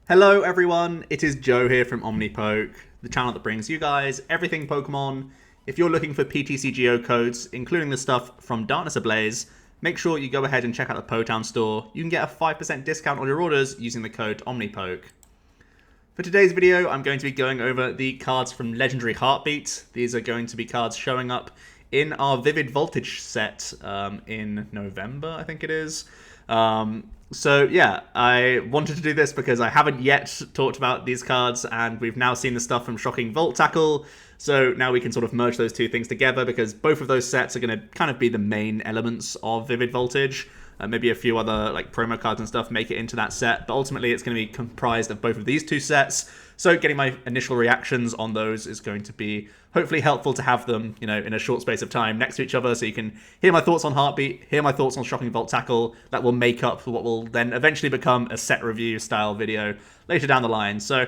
Hello everyone, it is Joe here from OmniPoke, the channel that brings you guys everything Pokemon. If you're looking for PTCGO codes, including the stuff from Darkness Ablaze, make sure you go ahead and check out the Potown store. You can get a 5% discount on your orders using the code OmniPoke. For today's video, I'm going to be going over the cards from Legendary Heartbeat. These are going to be cards showing up in our Vivid Voltage set in November, I think it is. So yeah, I wanted to do this because I haven't yet talked about these cards, and we've now seen the stuff from Shocking Volt Tackle, so now we can sort of merge those two things together because both of those sets are going to kind of be the main elements of Vivid Voltage. Maybe a few other like promo cards and stuff make it into that set, but ultimately it's going to be comprised of both of these two sets. So getting my initial reactions on those is going to be hopefully helpful to have them, you know, in a short space of time next to each other, so you can hear my thoughts on Heartbeat, hear my thoughts on Shocking Volt Tackle. That will make up for what will then eventually become a set review style video later down the line. So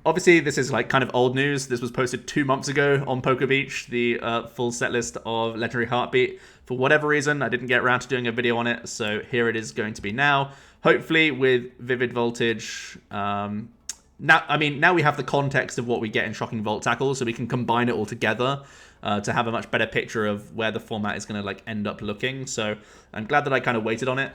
obviously, this is like kind of old news. This was posted 2 months ago on Poker Beach, the full set list of Legendary Heartbeat. For whatever reason, I didn't get around to doing a video on it, so here it is going to be now. Hopefully with Vivid Voltage. Now we have the context of what we get in Shocking Volt Tackle, so we can combine it all together to have a much better picture of where the format is going to like end up looking. So I'm glad that I kind of waited on it.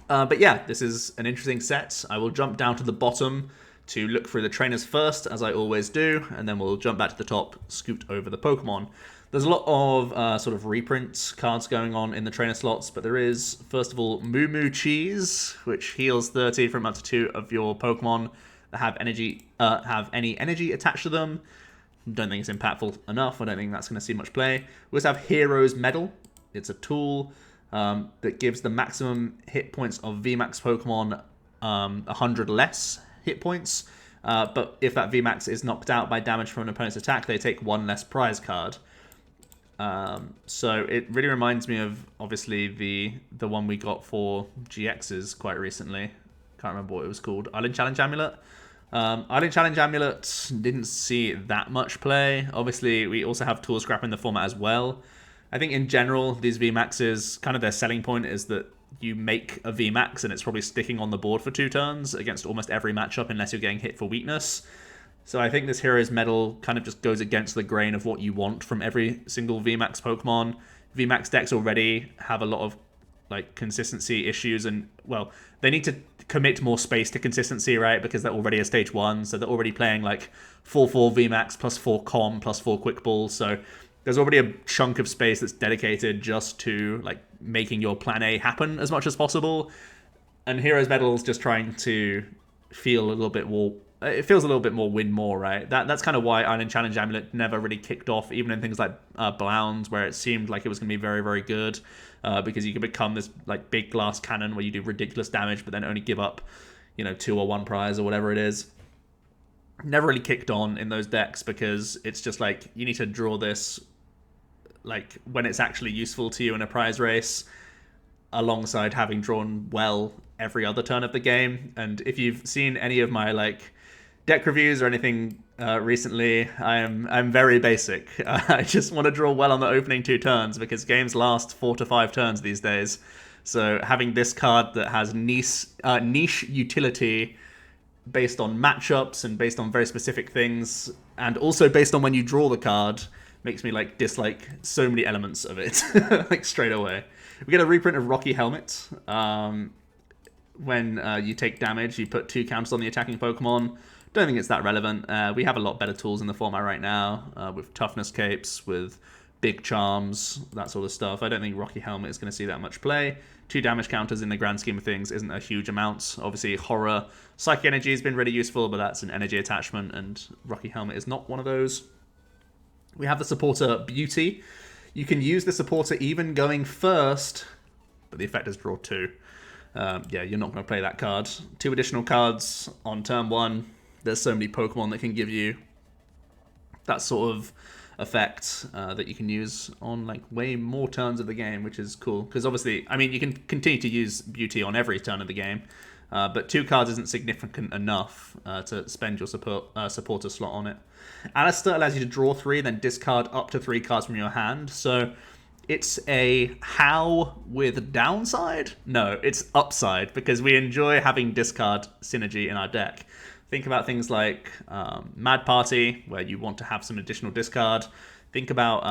But yeah, this is an interesting set. I will jump down to the bottom to look through the trainers first, as I always do, and then we'll jump back to the top, scoot over the Pokemon. There's a lot of sort of reprint cards going on in the trainer slots, but there is, first of all, Moo Moo Cheese, which heals 30 from up to 2 of your Pokemon that have any energy attached to them. Don't think it's impactful enough. I don't think that's going to see much play. We also have Hero's Medal. It's a tool that gives the maximum hit points of VMAX Pokemon 100 less hit points, but if that VMAX is knocked out by damage from an opponent's attack, they take 1 less prize card. So it really reminds me of, obviously, the one we got for GXs quite recently. Can't remember what it was called. Island Challenge Amulet. Island Challenge Amulet didn't see that much play. Obviously, we also have Tool Scrap in the format as well. I think in general, these VMAXs, kind of their selling point is that you make a VMAX and it's probably sticking on the board for 2 turns against almost every matchup unless you're getting hit for weakness. So I think this Hero's Medal kind of just goes against the grain of what you want from every single VMAX Pokemon. VMAX decks already have a lot of like consistency issues, and well, they need to commit more space to consistency, right? Because they're already a stage 1, so they're already playing like 4/4 VMAX plus 4 Com plus 4 Quick Ball, so there's already a chunk of space that's dedicated just to like making your plan A happen as much as possible. And Hero's Medal is just trying to feel a little bit more. It feels a little bit more win more, right? That's kind of why Island Challenge Amulet never really kicked off, even in things like Blounds, where it seemed like it was going to be very, very good, because you could become this like big glass cannon where you do ridiculous damage, but then only give up, you know, 2 or 1 prize or whatever it is. Never really kicked on in those decks because it's just like you need to draw this like when it's actually useful to you in a prize race, alongside having drawn well every other turn of the game. And if you've seen any of my like deck reviews or anything recently, I'm very basic. I just want to draw well on the opening 2 turns because games last 4 to 5 turns these days. So having this card that has niche utility based on matchups and based on very specific things, and also based on when you draw the card, makes me like dislike so many elements of it like straight away. We get a reprint of Rocky Helmet. When you take damage, you put 2 counters on the attacking Pokemon. Don't think it's that relevant. We have a lot better tools in the format right now, with toughness capes, with big charms, that sort of stuff. I don't think Rocky Helmet is going to see that much play. 2 damage counters in the grand scheme of things isn't a huge amount. Obviously, Horror, Psychic Energy has been really useful, but that's an energy attachment, and Rocky Helmet is not one of those. We have the supporter Beauty. You can use the supporter even going first, but the effect is draw 2. Yeah, you're not going to play that card. 2 additional cards on turn 1. There's so many Pokemon that can give you that sort of effect that you can use on like way more turns of the game, which is cool. Because obviously, I mean, you can continue to use Beauty on every turn of the game, but 2 cards isn't significant enough to spend your supporter slot on it. Alistair allows you to draw 3, then discard up to 3 cards from your hand. So it's a how with downside? No, it's upside, because we enjoy having discard synergy in our deck. Think about things like Mad Party, where you want to have some additional discard. Think about,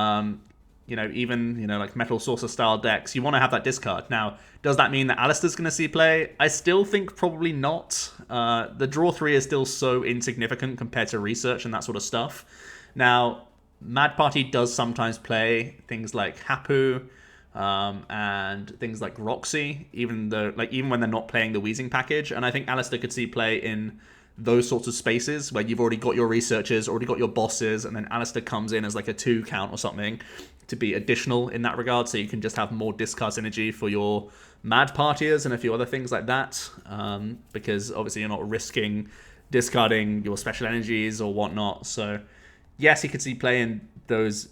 even, like Metal Saucer style decks. You want to have that discard. Now, does that mean that Alistair's going to see play? I still think probably not. The draw 3 is still so insignificant compared to research and that sort of stuff. Now, Mad Party does sometimes play things like Hapu and things like Roxy, even when they're not playing the Wheezing package. And I think Alistair could see play in those sorts of spaces where you've already got your researchers, already got your bosses, and then Alistair comes in as like a 2 count or something to be additional in that regard, so you can just have more discard synergy for your Mad Partiers and a few other things like that, because obviously you're not risking discarding your special energies or whatnot. So yes, he could see play in those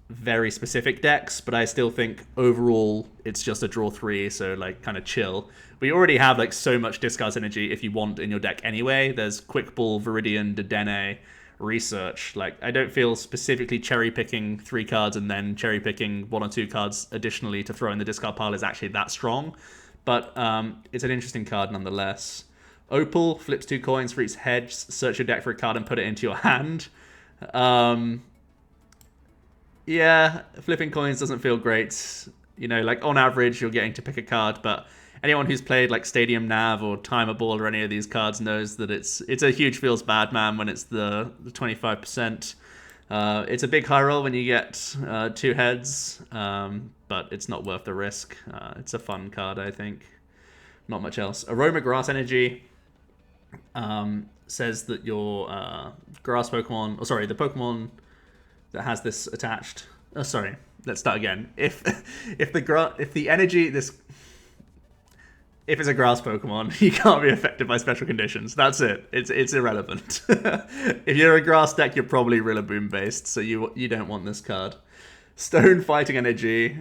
very specific decks, but I still think overall it's just a draw 3, so like kind of chill. We already have like so much discard synergy if you want in your deck anyway. There's Quick Ball, Viridian, Dedenne, Research. Like, I don't feel specifically cherry picking 3 cards and then cherry picking 1 or 2 cards additionally to throw in the discard pile is actually that strong, but it's an interesting card nonetheless. Opal flips 2 coins for each head. Search your deck for a card and put it into your hand. Yeah, flipping coins doesn't feel great. Like on average, you're getting to pick a card, but anyone who's played like Stadium Nav or Timer Ball or any of these cards knows that it's a huge feels bad, man, when it's the 25%. It's a big high roll when you get 2 heads, but it's not worth the risk. It's a fun card, I think. Not much else. Aroma Grass Energy says that your grass Pokemon, the Pokemon that has this attached. Oh, sorry. Let's start again. If the energy if it's a grass Pokemon, you can't be affected by special conditions. That's it. It's irrelevant. If you're a grass deck, you're probably Rillaboom based, so you don't want this card. Stone Fighting Energy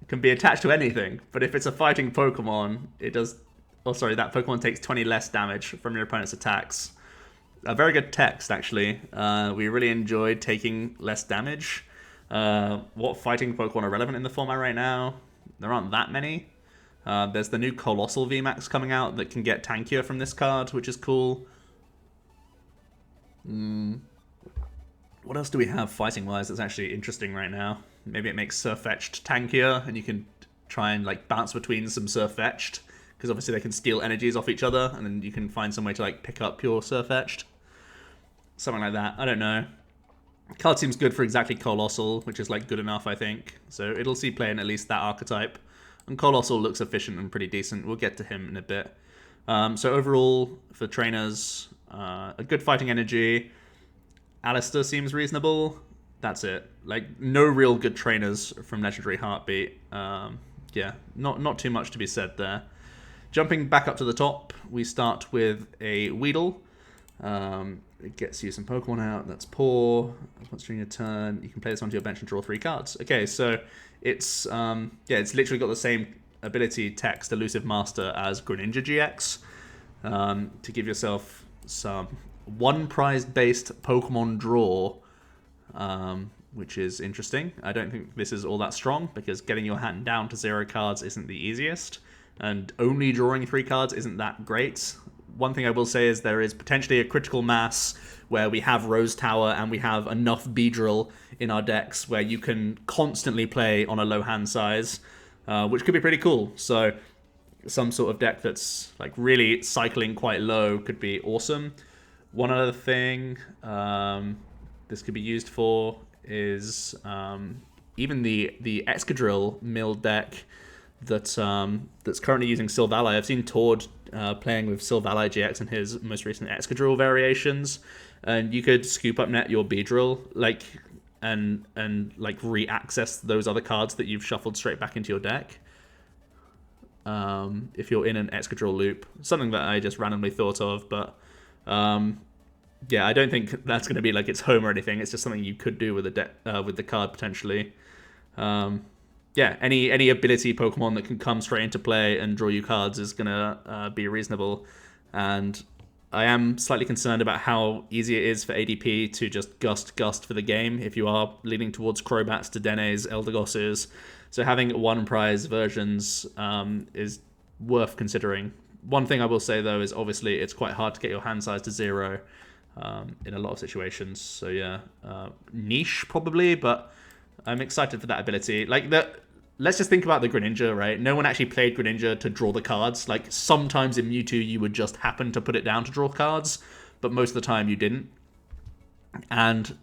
can be attached to anything, but if it's a fighting Pokemon, it does. That Pokemon takes 20 less damage from your opponent's attacks. A very good text, actually. We really enjoyed taking less damage. What fighting Pokemon are relevant in the format right now? There aren't that many. There's the new Colossal VMAX coming out that can get tankier from this card, which is cool. What else do we have fighting-wise that's actually interesting right now? Maybe it makes Surfetched tankier, and you can try and like bounce between some Surfetched, because obviously they can steal energies off each other, and then you can find some way to like pick up your Surfetched. Something like that. I don't know. Card seems good for exactly Colossal, which is like good enough, I think. So it'll see play in at least that archetype. And Colossal looks efficient and pretty decent. We'll get to him in a bit. So overall, for trainers, a good fighting energy. Alistair seems reasonable. That's it. Like, no real good trainers from Legendary Heartbeat. Yeah, not too much to be said there. Jumping back up to the top, we start with a Weedle. It gets you some Pokemon out. That's poor. Once during your turn, you can play this onto your bench and draw 3 cards. Okay, so it's it's literally got the same ability text, Elusive Master, as Greninja GX, to give yourself some 1 prize based Pokemon draw, which is interesting. I don't think this is all that strong, because getting your hand down to 0 cards isn't the easiest, and only drawing 3 cards isn't that great. One thing I will say is there is potentially a critical mass where we have Rose Tower and we have enough Beedrill in our decks where you can constantly play on a low hand size, which could be pretty cool. So some sort of deck that's like really cycling quite low could be awesome. One other thing this could be used for is even the Excadrill mill deck that's currently using Silvally. I've seen Tord playing with Silvally GX in his most recent Excadrill variations, and you could scoop up net your Beedrill, like, and like re-access those other cards that you've shuffled straight back into your deck. If you're in an Excadrill loop, something that I just randomly thought of, but yeah, I don't think that's going to be like its home or anything. It's just something you could do with the card potentially. Yeah, any ability Pokemon that can come straight into play and draw you cards is gonna be reasonable. And I am slightly concerned about how easy it is for ADP to just gust for the game if you are leaning towards Crobats, Dedenes, Eldergosses. So having one prize versions is worth considering. One thing I will say though is obviously it's quite hard to get your hand size to 0 in a lot of situations. So yeah, niche probably, but I'm excited for that ability. Like let's just think about the Greninja, right? No one actually played Greninja to draw the cards. Like, sometimes in Mewtwo, you would just happen to put it down to draw cards, but most of the time you didn't. And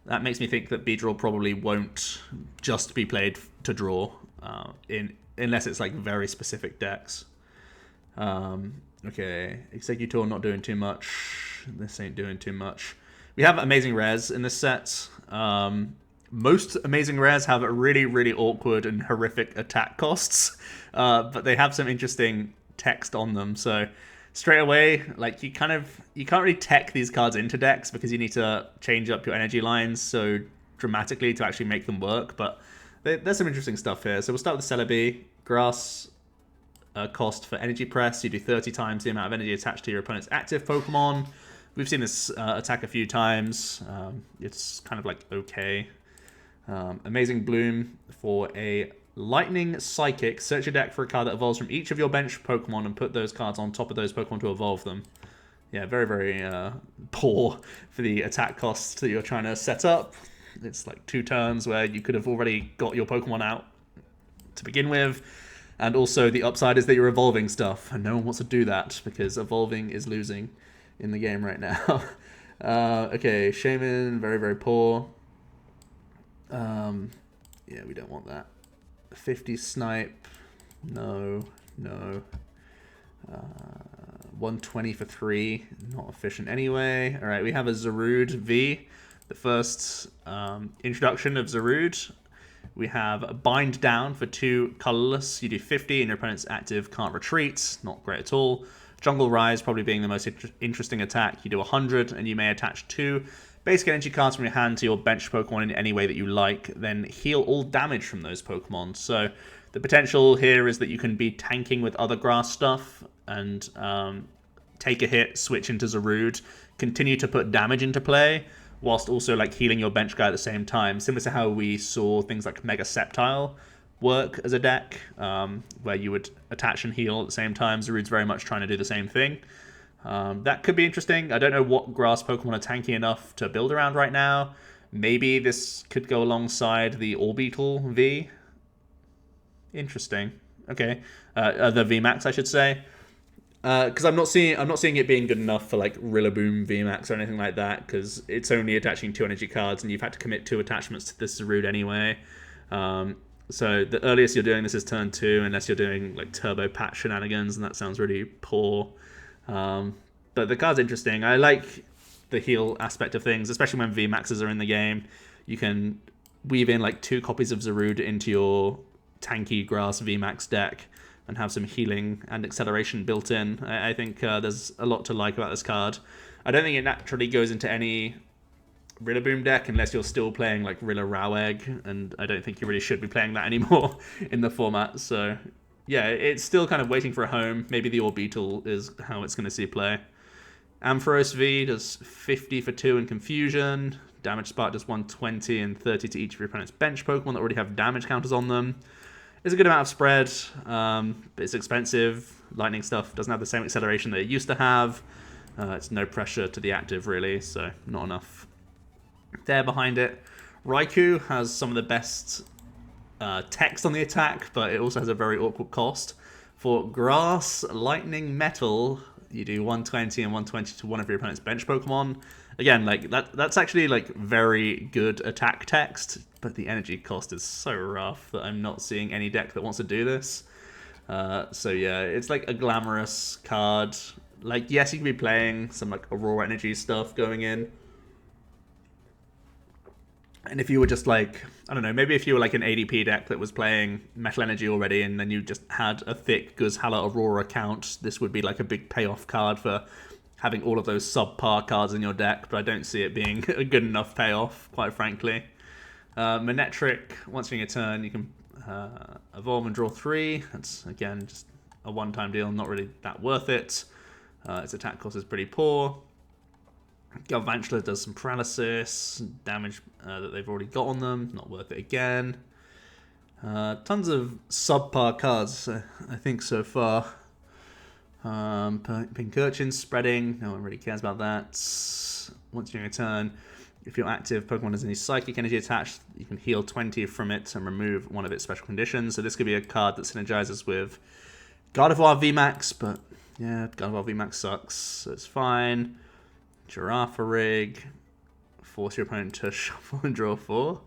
that makes me think that Beedrill probably won't just be played to draw, unless it's, like, very specific decks. Okay, Executor not doing too much. This ain't doing too much. We have Amazing Rares in this set. Most Amazing Rares have really, really awkward and horrific attack costs, but they have some interesting text on them. So straight away, like you can't really tech these cards into decks because you need to change up your energy lines so dramatically to actually make them work. But there's some interesting stuff here. So we'll start with the Celebi. Grass cost for Energy Press. You do 30 times the amount of energy attached to your opponent's active Pokemon. We've seen this attack a few times. It's kind of like okay. Amazing Bloom for a Lightning Psychic. Search your deck for a card that evolves from each of your bench Pokemon and put those cards on top of those Pokemon to evolve them. Yeah, very, very poor for the attack costs that you're trying to set up. It's like 2 turns where you could have already got your Pokemon out to begin with. And also the upside is that you're evolving stuff. And no one wants to do that because evolving is losing in the game right now. Okay, Shaman, very, very poor. Yeah, we don't want that. 50 Snipe. No. 120 for 3. Not efficient anyway. Alright, we have a Zarude V. The first introduction of Zarude. We have a Bind Down for 2 colorless. You do 50 and your opponent's active can't retreat. Not great at all. Jungle Rise probably being the most interesting attack. You do 100 and you may attach 2 basic energy cards from your hand to your bench Pokemon in any way that you like, then heal all damage from those Pokemon. So the potential here is that you can be tanking with other grass stuff and take a hit, switch into Zarude, continue to put damage into play, whilst also like healing your bench guy at the same time. Similar to how we saw things like Mega Sceptile work as a deck, where you would attach and heal at the same time. Zarude's very much trying to do the same thing. That could be interesting. I don't know what grass Pokemon are tanky enough to build around right now. Maybe this could go alongside the Orbeetle V. Interesting. Okay, the VMAX I should say, because I'm not seeing it being good enough for like Rillaboom VMAX or anything like that. Because it's only attaching 2 energy cards, and you've had to commit 2 attachments to this Zarude anyway. So the earliest you're doing this is turn 2, unless you're doing like Turbo Patch shenanigans, and that sounds really poor. But the card's interesting. I like the heal aspect of things, especially when VMAXs are in the game. You can weave in like 2 copies of Zarude into your tanky grass VMAX deck and have some healing and acceleration built in. I think there's a lot to like about this card. I don't think it naturally goes into any Rillaboom deck unless you're still playing like Rilla Rowegg, and I don't think you really should be playing that anymore in the format. So yeah, it's still kind of waiting for a home. Maybe the Orbeetle is how it's going to see play. Ampharos V does 50 for 2 in Confusion. Damage Spark does 120 and 30 to each of your opponent's bench Pokemon that already have damage counters on them. It's a good amount of spread, but it's expensive. Lightning stuff doesn't have the same acceleration that it used to have. It's no pressure to the active, really, so not enough there behind it. Raikou has some of the best text on the attack, but it also has a very awkward cost. For Grass, Lightning, Metal, you do 120 and 120 to one of your opponent's bench Pokemon. Again, like that's actually like very good attack text, but the energy cost is so rough that I'm not seeing any deck that wants to do this. So yeah, it's like a glamorous card. Like, yes, you can be playing some like Aurora Energy stuff going in. And if you were just like, I don't know, maybe if you were like an ADP deck that was playing Metal Energy already and then you just had a thick Guzhala Aurora account, this would be like a big payoff card for having all of those subpar cards in your deck, but I don't see it being a good enough payoff, quite frankly. Manectric, once during your turn, you can evolve and draw 3. That's, again, just a one-time deal, not really that worth it. Its attack cost is pretty poor. Galvantula does some paralysis, damage that they've already got on them. Not worth it again. Tons of subpar cards, I think, so far. Pincurchin spreading. No one really cares about that. Once during a turn, if your active Pokemon has any psychic energy attached, you can heal 20 from it and remove one of its special conditions. So this could be a card that synergizes with Gardevoir VMAX, but yeah, Gardevoir VMAX sucks, so it's fine. Girafarig. Force your opponent to shuffle and draw 4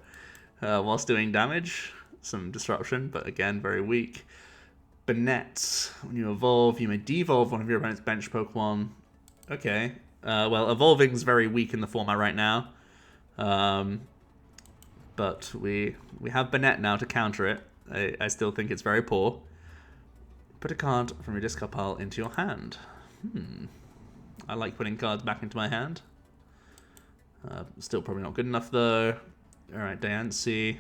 whilst doing damage. Some disruption, but again, very weak. Banette. When you evolve, you may devolve one of your opponent's bench Pokemon. Okay. Well, evolving's very weak in the format right now. But we have Banette now to counter it. I still think it's very poor. Put a card from your discard pile into your hand. I like putting cards back into my hand. Still probably not good enough, though. Alright, Diancie.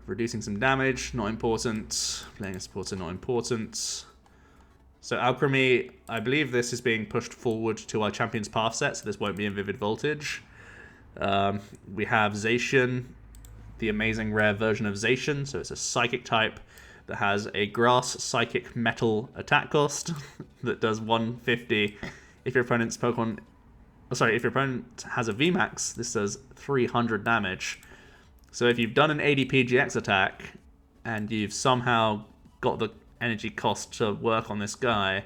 Reducing some damage, not important. Playing a supporter, not important. So Alchemy, I believe this is being pushed forward to our Champion's Path set, so this won't be in Vivid Voltage. We have Zation, the amazing rare version of Zation. So it's a Psychic type that has a Grass Psychic Metal attack cost that does 150. If your opponent's Pokemon... Oh, sorry, if your opponent has a VMAX, this does 300 damage. So if you've done an ADP GX attack, and you've somehow got the energy cost to work on this guy,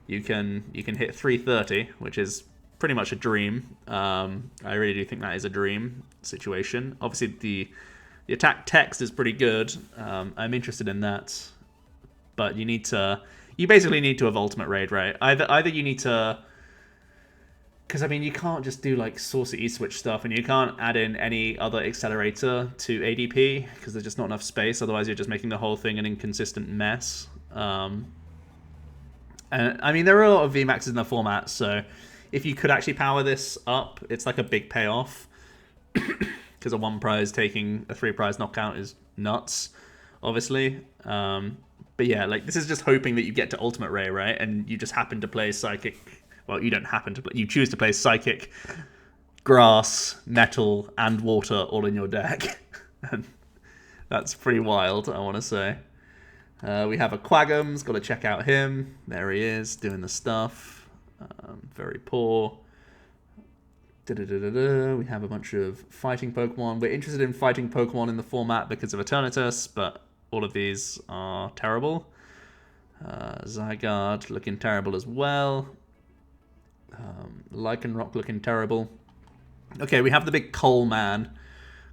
you can hit 330, which is pretty much a dream. I really do think that is a dream situation. Obviously, the attack text is pretty good. I'm interested in that, but you basically need to have Ultimate Raid, right? Either you need to... Because, I mean, you can't just do, like, Saucer E-Switch stuff, and you can't add in any other accelerator to ADP, because there's just not enough space. Otherwise, you're just making the whole thing an inconsistent mess. And, I mean, there are a lot of VMAXs in the format, so if you could actually power this up, it's like a big payoff. Because a 1-prize taking a 3-prize knockout is nuts, obviously. But, yeah, like, this is just hoping that you get to Ultimate Ray, right? And you just happen to play Psychic... Well, you don't happen to play... You choose to play Psychic, Grass, Metal, and Water all in your deck. And that's pretty wild, I want to say. We have a Quaggums. Got to check out him. There he is, doing the stuff. Very poor. We have a bunch of fighting Pokemon. We're interested in fighting Pokemon in the format because of Eternatus, but all of these are terrible. Zygarde looking terrible as well. Lycanroc looking terrible. Okay, we have the big Coleman,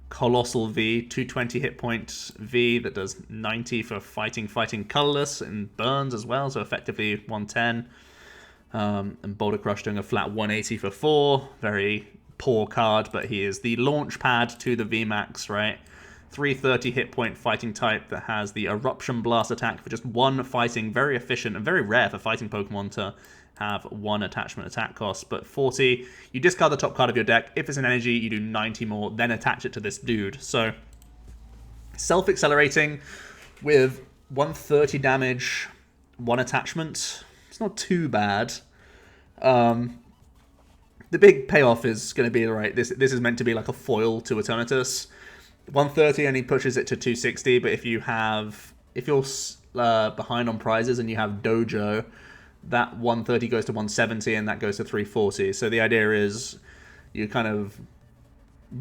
Colossal V, 220 hit point V that does 90 for fighting colorless and burns as well, so effectively 110. And Boulder Crush doing a flat 180 for 4. Very poor card, but he is the launch pad to the VMAX, right? 330 hit point fighting type that has the Eruption Blast attack for just 1 fighting. Very efficient and very rare for fighting Pokemon to have 1 attachment attack cost. But 40, you discard the top card of your deck. If it's an energy, you do 90 more, then attach it to this dude. So self-accelerating with 130 damage, 1 attachment. It's not too bad. The big payoff is going to be, right, this is meant to be like a foil to Eternatus. 130 only pushes it to 260, but if you're behind on prizes and you have Dojo, that 130 goes to 170 and that goes to 340. So the idea is you kind of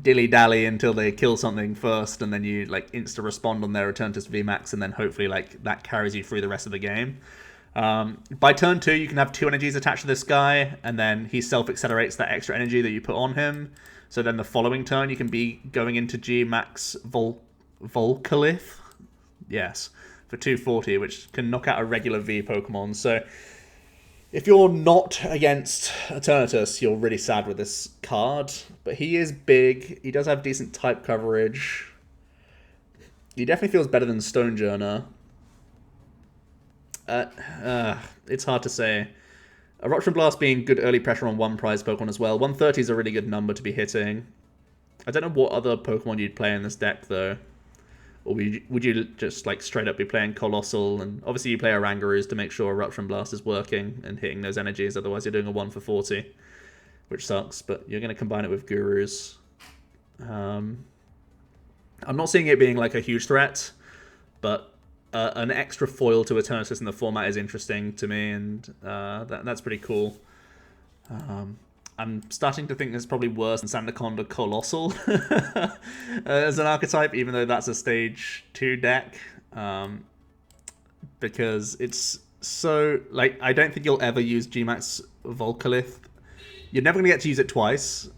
dilly-dally until they kill something first, and then you like insta-respond on their Eternatus VMAX, and then hopefully like that carries you through the rest of the game. By turn 2, you can have 2 energies attached to this guy, and then he self-accelerates that extra energy that you put on him. So then the following turn, you can be going into G-Max Volcalith. Yes, for 240, which can knock out a regular V Pokemon. So if you're not against Eternatus, you're really sad with this card. But he is big. He does have decent type coverage. He definitely feels better than Stonejourner. It's hard to say. Eruption Blast being good early pressure on 1-prize Pokemon as well. 130 is a really good number to be hitting. I don't know what other Pokemon you'd play in this deck, though. Or would you just like straight up be playing Colossal? And obviously you play Orangaroos to make sure Eruption Blast is working and hitting those energies, otherwise you're doing a 1 for 40, which sucks, but you're going to combine it with Gurus. I'm not seeing it being like a huge threat, but an extra foil to Eternatus in the format is interesting to me, and that's pretty cool. I'm starting to think this is probably worse than Sandaconda Colossal as an archetype, even though that's a stage 2 deck. Because it's so, like, I don't think you'll ever use Gmax Volcalith. You're never going to get to use it twice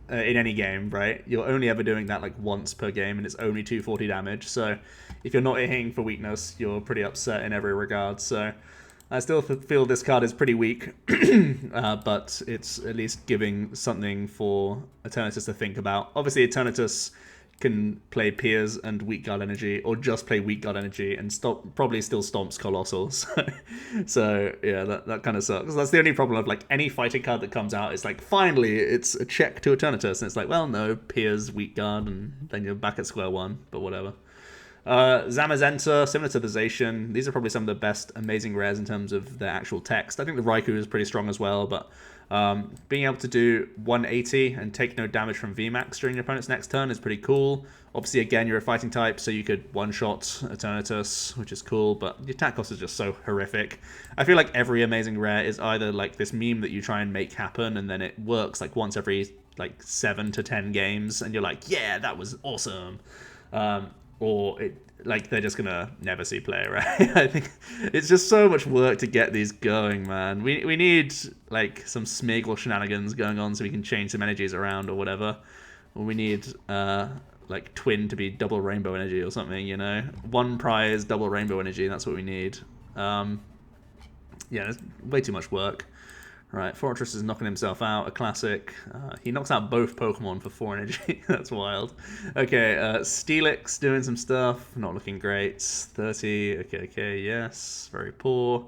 in any game, right? You're only ever doing that like once per game, and it's only 240 damage. So if you're not hitting for weakness, you're pretty upset in every regard. So I still feel this card is pretty weak, but it's at least giving something for Eternatus to think about. Obviously, Eternatus can play Piers and Weak Guard Energy, or just play Weak Guard Energy, and probably still stomps Colossal. So yeah, that kind of sucks. That's the only problem of like any fighting card that comes out. It's like, finally, it's a check to Eternatus, and it's like, well, no, Piers, Weak Guard, and then you're back at square one, but whatever. Zamasunter, similar to the Zation, these are probably some of the best amazing rares in terms of their actual text. I think the Raikou is pretty strong as well, but being able to do 180 and take no damage from VMAX during your opponent's next turn is pretty cool. Obviously, again, you're a fighting type, so you could one-shot Eternatus, which is cool, but the attack cost is just so horrific. I feel like every amazing rare is either like this meme that you try and make happen, and then it works like once every like 7 to 10 games, and you're like, yeah, that was awesome. Or like they're just gonna never see play, right? I think it's just so much work to get these going, man. We need like some Smeagol shenanigans going on so we can change some energies around or whatever. Or we need like Twin to be double rainbow energy or something, you know? One prize, double rainbow energy, that's what we need. Yeah, there's way too much work. Right, Fortress is knocking himself out, a classic. He knocks out both Pokemon for 4 energy. That's wild. Okay, Steelix doing some stuff. Not looking great. 30. Okay, yes. Very poor.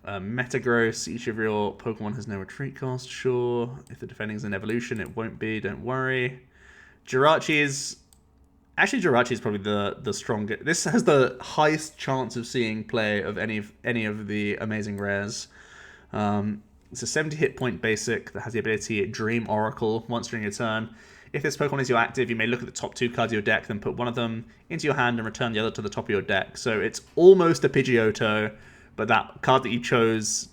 Metagross. Each of your Pokemon has no retreat cost. Sure. If the defending is an evolution, it won't be. Don't worry. Jirachi is... Actually, Jirachi is probably the strongest. This has the highest chance of seeing play of any of the amazing rares. It's a 70 hit point basic that has the ability Dream Oracle once during your turn. If this Pokemon is your active, you may look at the top 2 cards of your deck, then put one of them into your hand and return the other to the top of your deck. So it's almost a Pidgeotto, but that card that you chose,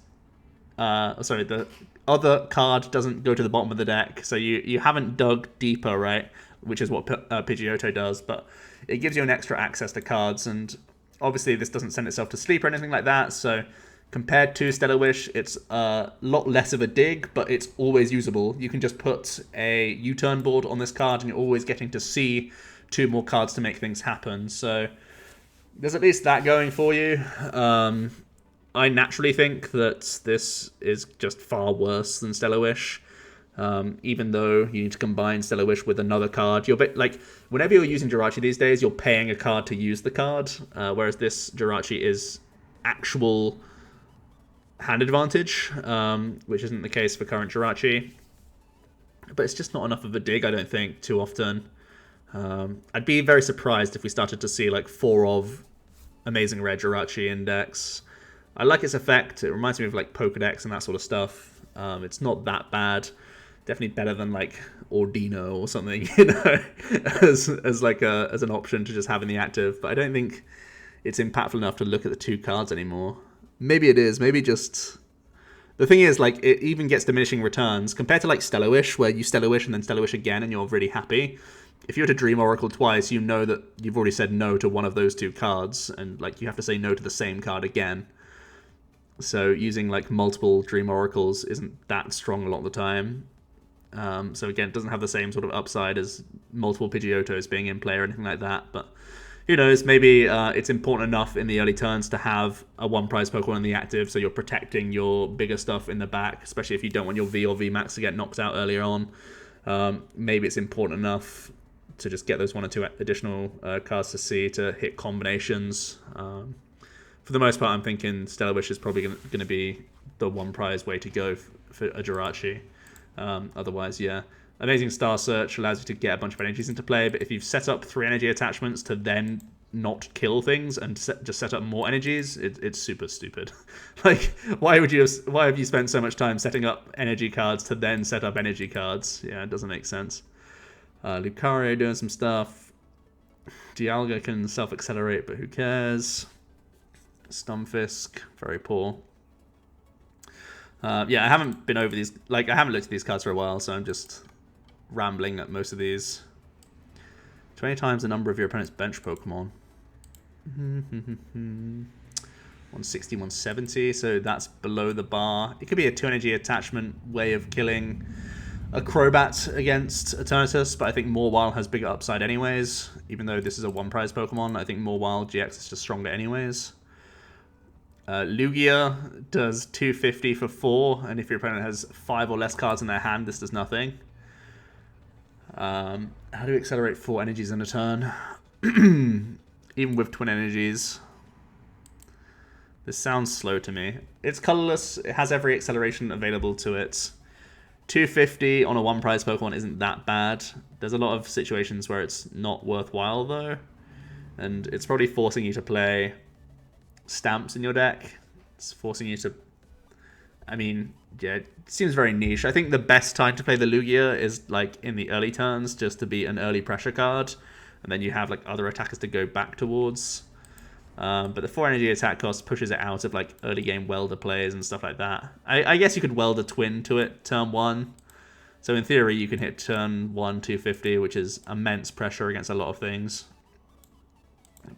the other card doesn't go to the bottom of the deck. So you haven't dug deeper, right? Which is what Pidgeotto does, but it gives you an extra access to cards, and obviously this doesn't send itself to sleep or anything like that, so compared to Stellar Wish, it's a lot less of a dig, but it's always usable. You can just put a U-turn board on this card, and you're always getting to see 2 more cards to make things happen. So there's at least that going for you. I naturally think that this is just far worse than Stellar Wish. Even though you need to combine Stellar Wish with another card. You're like, whenever you're using Jirachi these days, you're paying a card to use the card, whereas this Jirachi is actual hand advantage, which isn't the case for current Jirachi. But it's just not enough of a dig, I don't think, too often. I'd be very surprised if we started to see like 4 of amazing rare Jirachi in decks. I like its effect. It reminds me of like Pokedex and that sort of stuff. It's not that bad. Definitely better than like Ordino or something, you know, as an option to just have in the active. But I don't think it's impactful enough to look at the 2 cards anymore. Maybe it is. Maybe just... The thing is, like, it even gets diminishing returns. Compared to, like, Stellar Wish, where you Stellar Wish and then Stellar Wish again and you're really happy. If you were to Dream Oracle twice, you know that you've already said no to one of those 2 cards. And, like, you have to say no to the same card again. So using, like, multiple Dream Oracles isn't that strong a lot of the time. So, again, it doesn't have the same sort of upside as multiple Pidgeottos being in play or anything like that. But... who knows, maybe it's important enough in the early turns to have a 1-prize Pokemon in the active, so you're protecting your bigger stuff in the back, especially if you don't want your V or VMAX to get knocked out earlier on. Maybe it's important enough to just get those 1 or 2 additional cards to see to hit combinations. For the most part, I'm thinking Stellar Wish is probably going to be the 1-prize way to go for a Jirachi. Otherwise, yeah. Amazing Star Search allows you to get a bunch of energies into play, but if you've set up 3 energy attachments to then not kill things and just set up more energies, it's super stupid. Like, why have you spent so much time setting up energy cards to then set up energy cards? Yeah, it doesn't make sense. Lucario doing some stuff. Dialga can self-accelerate, but who cares? Stunfisk, very poor. Yeah, I haven't been over these. Like, I haven't looked at these cards for a while, so I'm just rambling at most of these. 20 times the number of your opponent's bench Pokemon. 160, 170, so that's below the bar. It could be a 2 energy attachment way of killing a Crobat against Eternatus, but I think Mawile has bigger upside anyways. Even though this is a 1 prize Pokemon, I think Mawile GX is just stronger anyways. Lugia does 250 for 4, and if your opponent has 5 or less cards in their hand, this does nothing. How do you accelerate 4 energies in a turn? Even with twin energies. This sounds slow to me. It's colorless, it has every acceleration available to it. 250 on a 1 prize Pokemon isn't that bad. There's a lot of situations where it's not worthwhile though. And it's probably forcing you to play stamps in your deck. It's forcing you to... I mean, yeah, it seems very niche. I think the best time to play the Lugia is like in the early turns, just to be an early pressure card. And then you have like other attackers to go back towards. But the 4 energy attack cost pushes it out of like early game welder plays and stuff like that. I guess you could weld a twin to it turn 1. So in theory, you can hit turn 1 250, which is immense pressure against a lot of things.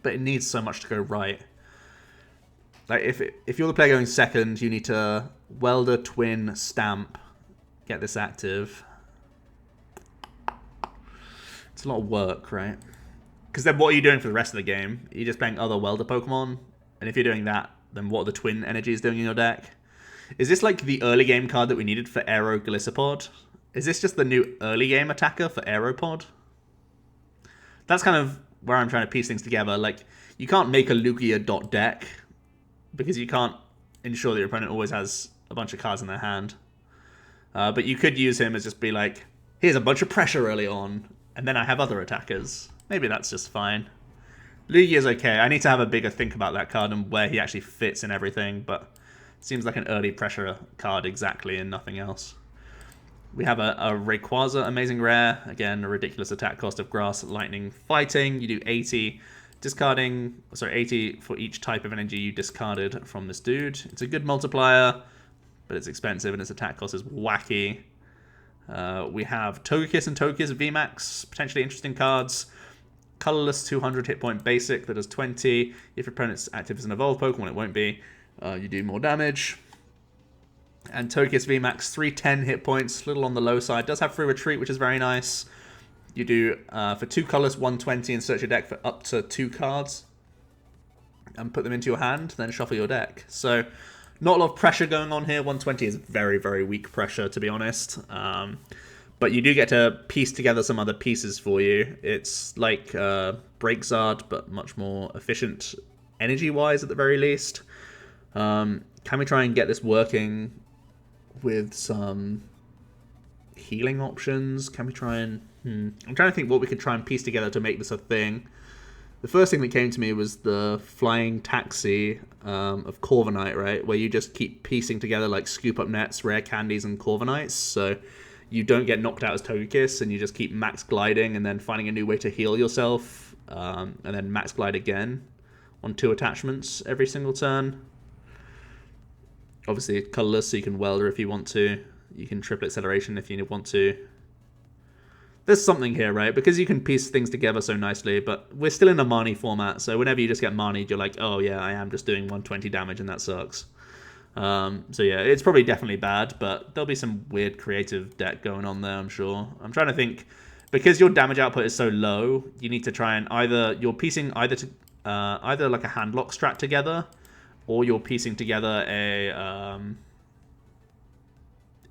But it needs so much to go right. Like if you're the player going second, you need to weld a twin stamp, get this active. It's a lot of work, right? Because then what are you doing for the rest of the game? You're just playing other welder Pokemon, and if you're doing that, then what are the twin energies doing in your deck? Is this like the early game card that we needed for Aero Gliscopod? Is this just the new early game attacker for Aeropod? That's kind of where I'm trying to piece things together. Like, you can't make a Lugia dot deck because you can't ensure that your opponent always has a bunch of cards in their hand. But you could use him as just be like, here's a bunch of pressure early on, and then I have other attackers. Maybe that's just fine. Lugia's okay. I need to have a bigger think about that card and where he actually fits in everything, but it seems like an early pressure card exactly and nothing else. We have a Rayquaza Amazing Rare. Again, a ridiculous attack cost of Grass, Lightning, Fighting. You do 80, discarding, sorry, 80 for each type of energy you discarded from this dude. It's a good multiplier, but it's expensive and its attack cost is wacky. We have Togekiss and Togekiss VMAX, potentially interesting cards. Colorless 200 hit point basic that does 20. If your opponent's active as an evolved Pokemon, it won't be. You do more damage. And Togekiss VMAX 310 hit points, little on the low side. Does have free retreat, which is very nice. You do for 2 colors 120 and search your deck for up to 2 cards and put them into your hand, then shuffle your deck. So not a lot of pressure going on here. 120 is very, very weak pressure, to be honest. But you do get to piece together some other pieces for you. It's like Breakzard, but much more efficient energy-wise at the very least. Can we try and get this working with some healing options? Can we try and... I'm trying to think what we could try and piece together to make this a thing. The first thing that came to me was the Flying Taxi of Corviknight, right? Where you just keep piecing together like Scoop Up Nets, Rare Candies, and Corviknights. So you don't get knocked out as Togekiss, and you just keep max gliding and then finding a new way to heal yourself. And then max glide again on 2 attachments every single turn. Obviously colorless, so you can welder if you want to. You can triple acceleration if you want to. There's something here, right? Because you can piece things together so nicely, but we're still in a Marnie format, so whenever you just get Marnied, you're like, oh yeah, I am just doing 120 damage and that sucks. So yeah, it's probably definitely bad, but there'll be some weird creative deck going on there, I'm sure. I'm trying to think, because your damage output is so low, you need to try and you're piecing either like a handlock strat together, or you're piecing together a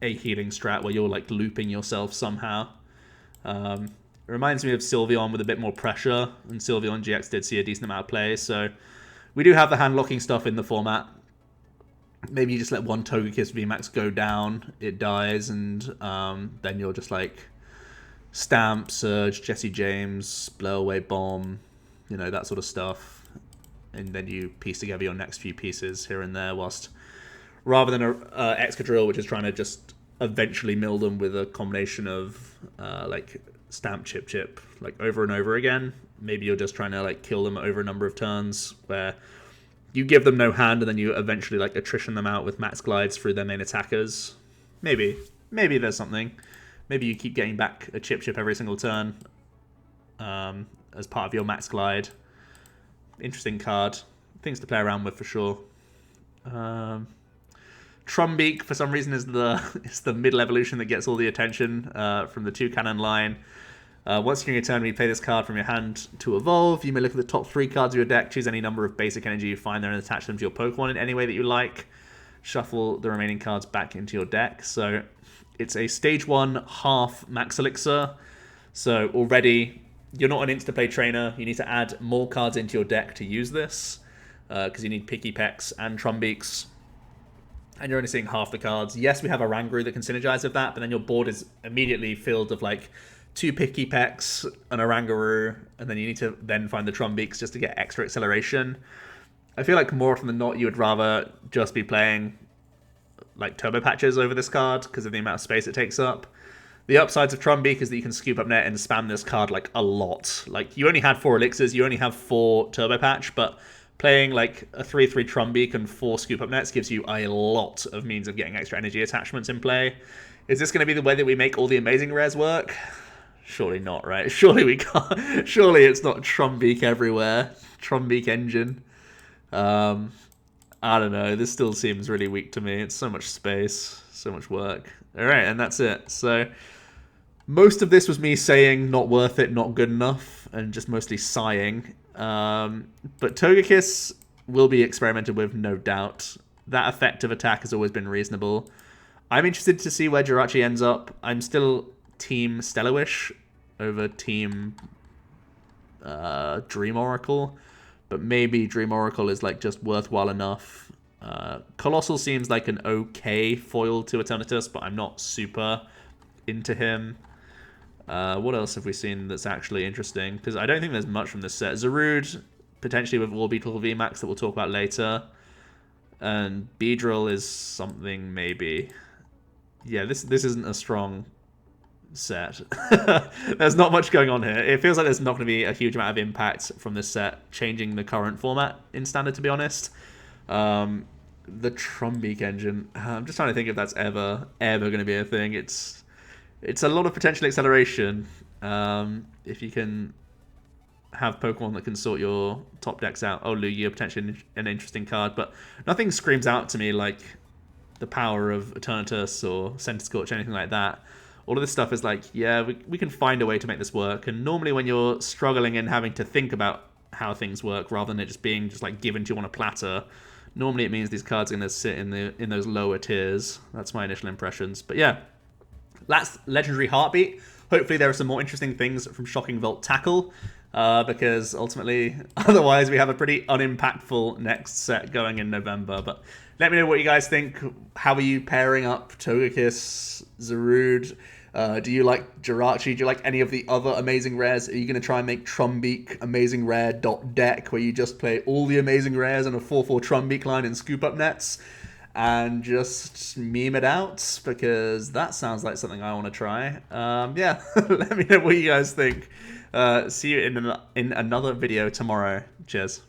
healing strat where you're like looping yourself somehow. It reminds me of Sylveon with a bit more pressure, and Sylveon GX did see a decent amount of play, so we do have the hand locking stuff in the format. Maybe you just let one Togekiss VMAX go down, it dies, and then you're just like Stamp, Surge, Jesse James, Blow Away Bomb, you know, that sort of stuff. And then you piece together your next few pieces here and there, whilst rather than a Excadrill, which is trying to just eventually mill them with a combination of like Stamp, Chip, like over and over again. Maybe you're just trying to like kill them over a number of turns where you give them no hand and then you eventually like attrition them out with max glides through their main attackers. Maybe there's something. Maybe you keep getting back a Chip every single turn as part of your max glide. Interesting card. Things to play around with for sure. Trombic, for some reason, is the middle evolution that gets all the attention from the 2-cannon line. Once during your turn, when you play this card from your hand to evolve, you may look at the top 3 cards of your deck, choose any number of basic energy you find there and attach them to your Pokemon in any way that you like. Shuffle the remaining cards back into your deck. So it's a stage 1 half Max Elixir. So already, you're not an insta-play trainer. You need to add more cards into your deck to use this, because you need Picky Pecks and Trombics. And you're only seeing half the cards. Yes, we have a Rangaroo that can synergize with that, but then your board is immediately filled of like 2 Picky Pecks and a Rangaroo, and then you need to then find the Trombics just to get extra acceleration. I feel like more often than not, you would rather just be playing like Turbo Patches over this card because of the amount of space it takes up. The upsides of Trombic is that you can scoop up net and spam this card like a lot. Like you only had 4 elixirs, you only have 4 Turbo Patch, but playing like a 3/3 Trombic and 4 scoop up nets gives you a lot of means of getting extra energy attachments in play. Is this going to be the way that we make all the amazing rares work? Surely not, right? Surely we can't. Surely it's not Trombic everywhere. Trombic engine. I don't know. This still seems really weak to me. It's so much space, so much work. All right, and that's it. So most of this was me saying not worth it, not good enough, and just mostly sighing. But Togekiss will be experimented with, no doubt. That effective attack has always been reasonable. I'm interested to see where Jirachi ends up. I'm still Team Stellarwish over Team Dream Oracle, but maybe Dream Oracle is like just worthwhile enough. Colossal seems like an okay foil to Eternatus, but I'm not super into him. What else have we seen that's actually interesting? Because I don't think there's much from this set. Zarude, potentially with Warbeetle VMAX that we'll talk about later. And Beedrill is something maybe. Yeah, this isn't a strong set. There's not much going on here. It feels like there's not going to be a huge amount of impact from this set changing the current format in Standard, to be honest. The Trombic engine. I'm just trying to think if that's ever going to be a thing. It's a lot of potential acceleration. If you can have Pokemon that can sort your top decks out. Oh, Lugia, potentially an interesting card, but nothing screams out to me like the power of Eternatus or Centiskorch, anything like that. All of this stuff is like, yeah, we can find a way to make this work. And normally when you're struggling and having to think about how things work rather than it just being just like given to you on a platter, normally it means these cards are going to sit in those lower tiers. That's my initial impressions. But yeah, that's Legendary Heartbeat. Hopefully there are some more interesting things from Shocking Volt Tackle, because ultimately, otherwise we have a pretty unimpactful next set going in November. But let me know what you guys think. How are you pairing up Togekiss, Zarude? Do you like Jirachi? Do you like any of the other amazing rares? Are you going to try and make Trombic amazing rare .deck where you just play all the amazing rares on a 4/4 Trombic line and scoop up nets and just meme it out? Because that sounds like something I want to try. Yeah, let me know what you guys think. See you in another video tomorrow. Cheers.